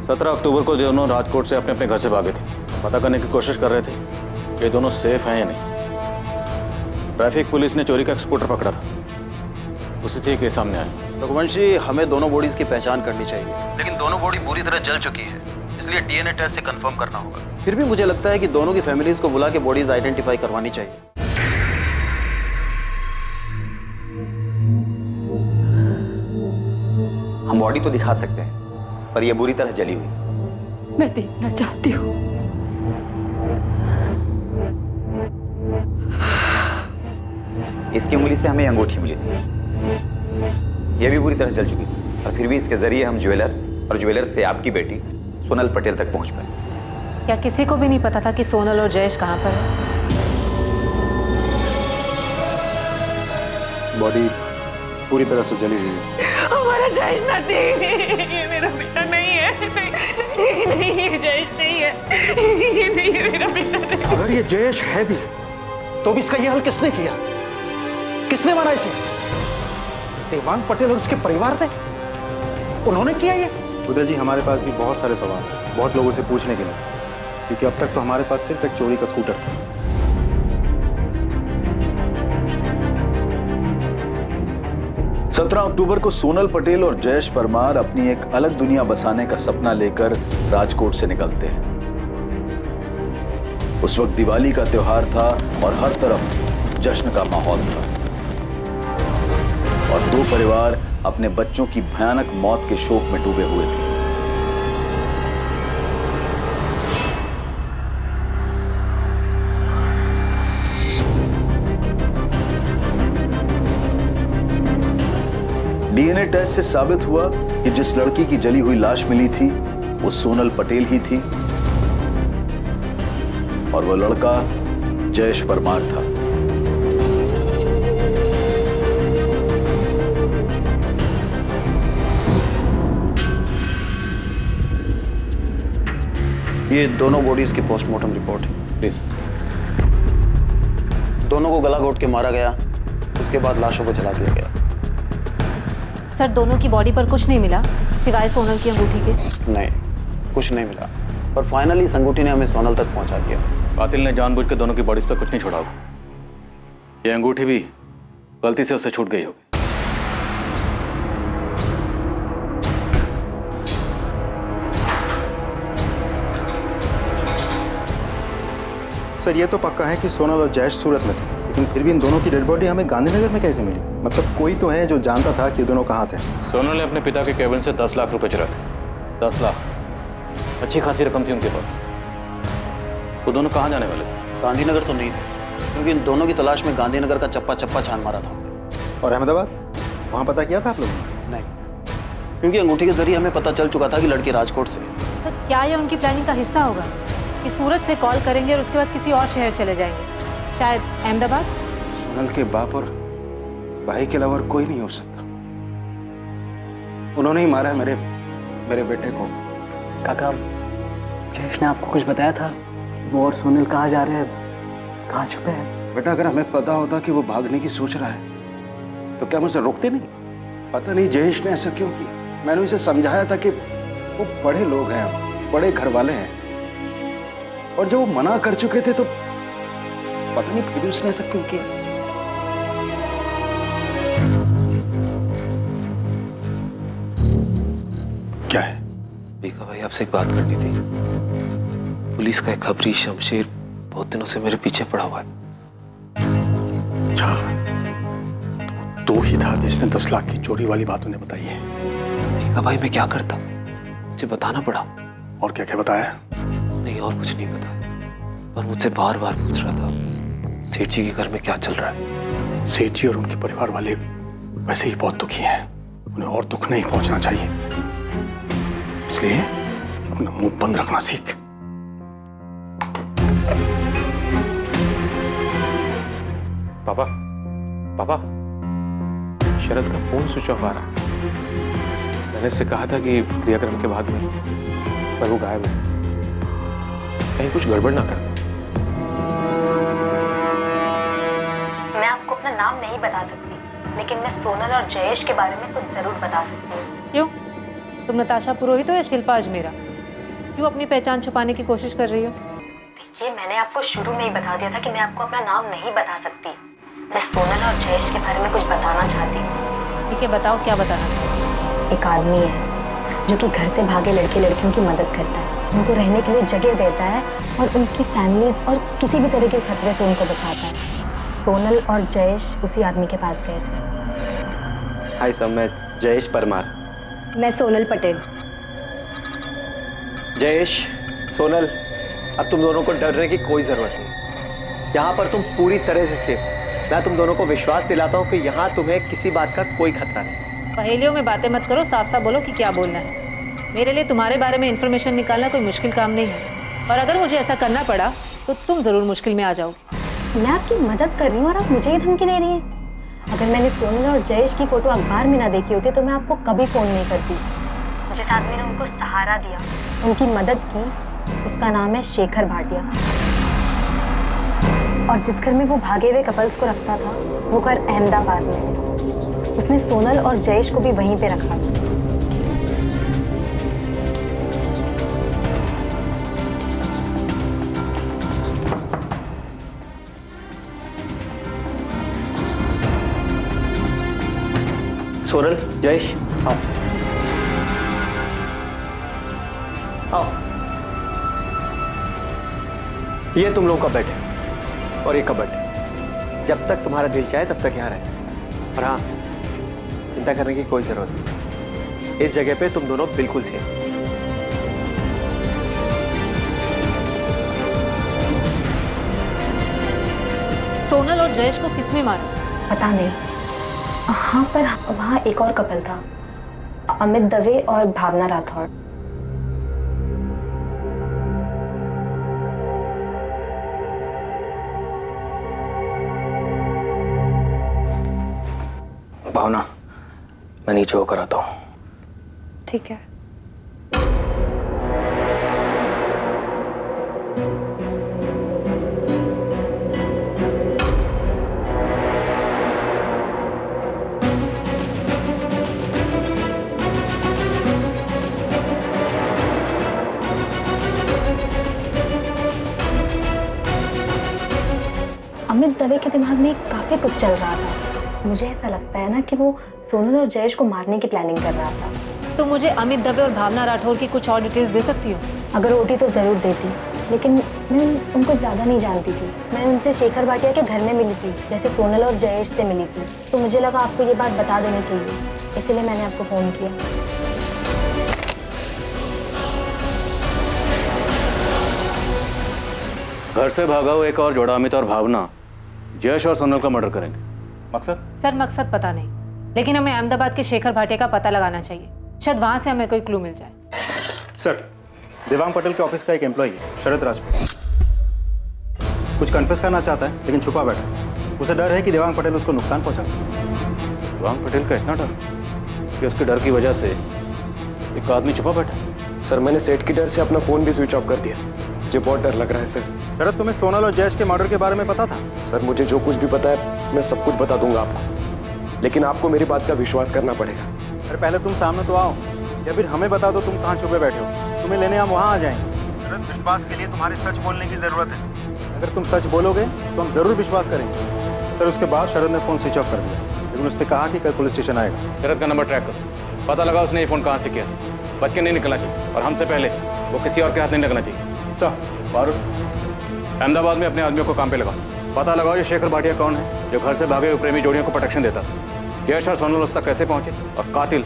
17 अक्टूबर को दोनों राजकोट से अपने अपने घर से भागे थे। पता करने की कोशिश कर रहे थे ये दोनों सेफ हैं या नहीं। ट्रैफिक पुलिस ने चोरी का एक स्कूटर पकड़ा था, उसी से केस सामने आया।
रघुवंशी, हमें दोनों बॉडीज की पहचान करनी चाहिए, लेकिन दोनों बॉडी बुरी तरह जल चुकी है, इसलिए डीएनए टेस्ट से कंफर्म करना होगा।
फिर भी मुझे लगता है कि दोनों की फैमिलीज को बुला के बॉडीज आइडेंटिफाई करवानी चाहिए।
हम बॉडी तो दिखा सकते हैं, पर यह बुरी तरह जली हुई।
मैं देखना चाहती हूँ।
इसकी उंगली से हमें अंगूठी मिली थी, यह भी बुरी तरह जल चुकी थी, और फिर भी इसके जरिए हम ज्वेलर और ज्वेलर से आपकी बेटी सोनल पटेल तक पहुंच पाए।
क्या किसी को भी नहीं पता था कि सोनल और जयेश कहाँ पर है?
बॉडी पूरी तरह से जली हुई है।
हमारा जयेश नहीं, ये मेरा बेटा नहीं है। नहीं, ये जयेश नहीं है, ये नहीं है मेरा बेटा नहीं।
अगर ये जयेश है भी तो भी इसका ये हल किसने किया? किसने मारा इसे? देवांग पटेल और उसके परिवार ने? उन्होंने किया ये?
उदय जी, हमारे पास भी बहुत सारे सवाल हैं, बहुत लोगों से पूछने के लिए, क्योंकि अब तक तो हमारे पास सिर्फ एक चोरी का स्कूटर था।
17 अक्टूबर को सोनल पटेल और जयेश परमार अपनी एक अलग दुनिया बसाने का सपना लेकर राजकोट से निकलते हैं। उस वक्त दिवाली का त्योहार था और हर तरफ जश्न का माहौल था, और दो परिवार अपने बच्चों की भयानक मौत के शोक में डूबे हुए थे। डीएनए टेस्ट से साबित हुआ कि जिस लड़की की जली हुई लाश मिली थी वो सोनल पटेल ही थी और वो लड़का जयेश परमार था।
ये दोनों बॉडीज की पोस्टमार्टम रिपोर्ट है प्लीज। दोनों को गला घोट के मारा गया, उसके बाद लाशों को जला दिया गया।
सर दोनों की बॉडी पर कुछ नहीं मिला सिवाय सोनल की अंगूठी के?
नहीं, कुछ नहीं मिला, पर फाइनली इस अंगूठी ने हमें सोनल तक पहुंचा दिया।
कातिल ने जानबूझ के दोनों की बॉडीज पर कुछ नहीं छोड़ा होगा। ये अंगूठी भी गलती से उससे छूट गई होगी।
सर ये तो पक्का है कि सोनल और जयेश सूरत में थे, लेकिन फिर भी इन दोनों की डेड बॉडी हमें गांधीनगर में कैसे मिली? मतलब कोई तो है जो जानता था कि ये दोनों कहाँ थे।
सोनल ने अपने पिता के केबिन से 10 लाख रुपए चुराए थे। 10 लाख अच्छी खासी रकम थी उनके पास। वो दोनों कहाँ जाने वाले थे?
गांधीनगर तो नहीं थे, क्योंकि इन दोनों की तलाश में गांधीनगर का चप्पा चप्पा छान मारा था।
और अहमदाबाद, वहाँ पता किया था आप लोगों ने?
नहीं, क्योंकि अंगूठी के जरिए हमें पता चल चुका था कि लड़की राजकोट से।
तो क्या ये उनकी प्लानिंग का हिस्सा होगा कि सूरत से कॉल करेंगे और उसके बाद किसी और शहर चले जाएंगे, शायद अहमदाबाद?
सोनल के बाप और भाई के अलावा कोई नहीं हो सकता। उन्होंने ही मारा है मेरे बेटे को।
काका, जयेश ने आपको कुछ बताया था? वो और सोनल कहाँ जा रहे हैं, कहाँ छुपे हैं?
बेटा, अगर हमें पता होता कि वो भागने की सोच रहा है तो क्या मुझे रोकते नहीं? पता नहीं जयेश ने ऐसा क्यों किया। मैंने उसे समझाया था कि वो बड़े लोग हैं, बड़े घर वाले हैं, और जब वो मना कर चुके थे तो पता नहीं फिर भी उसने ऐसा क्यों किया। क्या है?
बीका भाई, आपसे एक बात करनी थी। पुलिस का एक खबरी शमशेर बहुत दिनों से मेरे पीछे पड़ा हुआ है।
अच्छा, तो ही था जिसने 10 लाख की चोरी वाली बात उन्हें बताई है।
बीका भाई, मैं क्या करता, मुझे बताना पड़ा।
और क्या क्या बताया?
नहीं, और कुछ नहीं बताया, पर मुझसे बार बार पूछ रहा था सेठ जी के घर में क्या चल रहा है।
सेठ जी और उनके परिवार वाले वैसे ही बहुत दुखी हैं, उन्हें और दुख नहीं पहुंचना चाहिए, इसलिए अपना मुंह बंद रखना सीख।
पापा, पापा, शरद का फोन स्विच ऑफ आ रहा। मैंने इससे कहा था कि क्रियाक्रम के बाद में, पर वो गायब है। कहीं कुछ गड़बड़ ना कर।
मैं आपको अपना नाम नहीं बता सकती, लेकिन मैं सोनल और जयेश के बारे में कुछ जरूर बता सकती हूँ।
क्यों? तुम नताशा पुरोहित हो या शिल्पा अजमेरा? क्यों अपनी पहचान छुपाने की कोशिश कर रही हो?
देखिए, मैंने आपको शुरू में ही बता दिया था कि मैं आपको अपना नाम नहीं बता सकती। मैं सोनल और जयेश के बारे में कुछ बताना चाहती हूँ।
ठीक है, बताओ क्या बताना चाहती?
एक आदमी है जो कि घर से भागे लड़के लड़कियों की मदद करता है, उनको रहने के लिए जगह देता है और उनकी फैमिलीज और किसी भी तरह के खतरे से उनको बचाता है। सोनल और जयेश उसी आदमी के पास गए थे।
हाय सर, मैं जयेश परमार।
मैं सोनल पटेल।
जयेश, सोनल, अब तुम दोनों को डरने की कोई जरूरत नहीं। यहाँ पर तुम पूरी तरह से सेफ। मैं तुम दोनों को विश्वास दिलाता हूँ कि यहाँ तुम्हें किसी बात का कोई खतरा नहीं।
पहेलियों में बातें मत करो, साफ साफ बोलो कि क्या बोलना है। मेरे लिए तुम्हारे बारे में इंफॉर्मेशन निकालना कोई मुश्किल काम नहीं है, और अगर मुझे ऐसा करना पड़ा तो तुम जरूर मुश्किल में आ जाओ।
मैं आपकी मदद कर रही हूँ और आप मुझे ही धमकी दे रही हैं। अगर मैंने सोनल और जयेश की फोटो अखबार में ना देखी होती तो मैं आपको कभी फोन नहीं करती। जिस आदमी ने उनको सहारा दिया, उनकी मदद की, उसका नाम है शेखर भाटिया। और जिस घर में वो भागे हुए कपल्स को रखता था वो घर अहमदाबाद में है। उसने सोनल और जयेश को भी वहीं पे रखा।
सोनल, जयेश, आओ आओ। ये तुम लोगों का बेड है और ये कबर्ड है। जब तक तुम्हारा दिल चाहे तब तक यहाँ रह सकते। और हाँ, चिंता करने की कोई जरूरत नहीं। इस जगह पे तुम दोनों बिल्कुल सेफ।
सोनल और जयेश को किसने मारा?
पता नहीं, हाँ, पर वहाँ एक और कपल था, अमित दवे और भावना राठौड़।
भावना, मैं नीचे होकर आता हूँ।
ठीक है। अमित दवे के दिमाग में काफी कुछ चल रहा था। मुझे ऐसा लगता है ना कि वो सोनल और जयेश को मारने की प्लानिंग कर रहा था।
तो मुझे अमित दवे और भावना राठौर की कुछ और डिटेल्स दे सकती हो?
अगर होती तो जरूर देती, लेकिन मैं उनको ज्यादा नहीं जानती थी। मैं उनसे शेखर भाटिया के घर में मिली थी, जैसे सोनल और जयेश से मिली थी। तो मुझे लगा आपको ये बात बता देनी चाहिए, इसलिए मैंने आपको फोन किया।
घर से भागा हुआ एक और जोड़ा अमित और भावना जयेश और सोनल का मर्डर करेंगे। मकसद?
सर मकसद पता नहीं, लेकिन हमें अहमदाबाद के शेखर भाटिया का पता लगाना चाहिए। शायद वहां से हमें कोई क्लू मिल जाए।
सर, देवांग पटेल के ऑफिस का एक एम्प्लॉई है, शरद राजपूत। कुछ कन्फेस करना चाहता है लेकिन छुपा बैठा है। उसे डर है कि देवांग पटेल उसको नुकसान पहुंचा सकता।
देवांग पटेल का इतना डर कि उसके डर की वजह से एक आदमी छुपा बैठा?
सर, मैंने सेठ की डर से अपना फोन भी स्विच ऑफ कर दिया। मुझे बहुत डर लग रहा है सर।
शरद, तुम्हें सोनल और जयेश के मर्डर के बारे में पता था?
सर, मुझे जो कुछ भी पता है मैं सब कुछ बता दूंगा आपको, लेकिन आपको मेरी बात का विश्वास करना पड़ेगा।
अरे पहले तुम सामने तो आओ, या फिर हमें बता दो तुम कहाँ छुपे बैठे हो। तुम्हें लेने हम वहाँ आ जाएंगे। शरद, विश्वास के लिए तुम्हारे सच बोलने की जरूरत है। अगर तुम सच बोलोगे तो हम जरूर विश्वास करेंगे। सर, उसके बाद शरद ने फोन स्विच ऑफ कर दिया, लेकिन उसने कहा कि कल पुलिस स्टेशन आएगा।
शरद का नंबर ट्रैक करो, पता लगा उसने ये फोन कहाँ से किया। बच के नहीं निकलना चाहिए और हमसे पहले वो किसी और के हाथ नहीं लगना चाहिए।
सर,
बारूद, अहमदाबाद में अपने आदमियों को काम पे लगाओ। पता लगाओ ये शेखर भाटिया कौन है जो घर से भागे हुए प्रेमी जोड़ियों को प्रोटेक्शन देता था। जयेश और सोनल उस तक कैसे पहुंचे और कातिल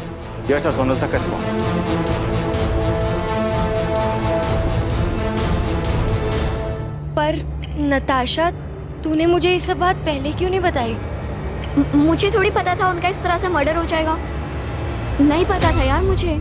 जयेश और सोनल तक कैसे पहुंचे।
पर नताशा, तूने मुझे ये सब बात पहले क्यों नहीं बताई?
मुझे थोड़ी पता था उनका इस तरह से मर्डर हो जाएगा। नहीं पता था यार मुझे।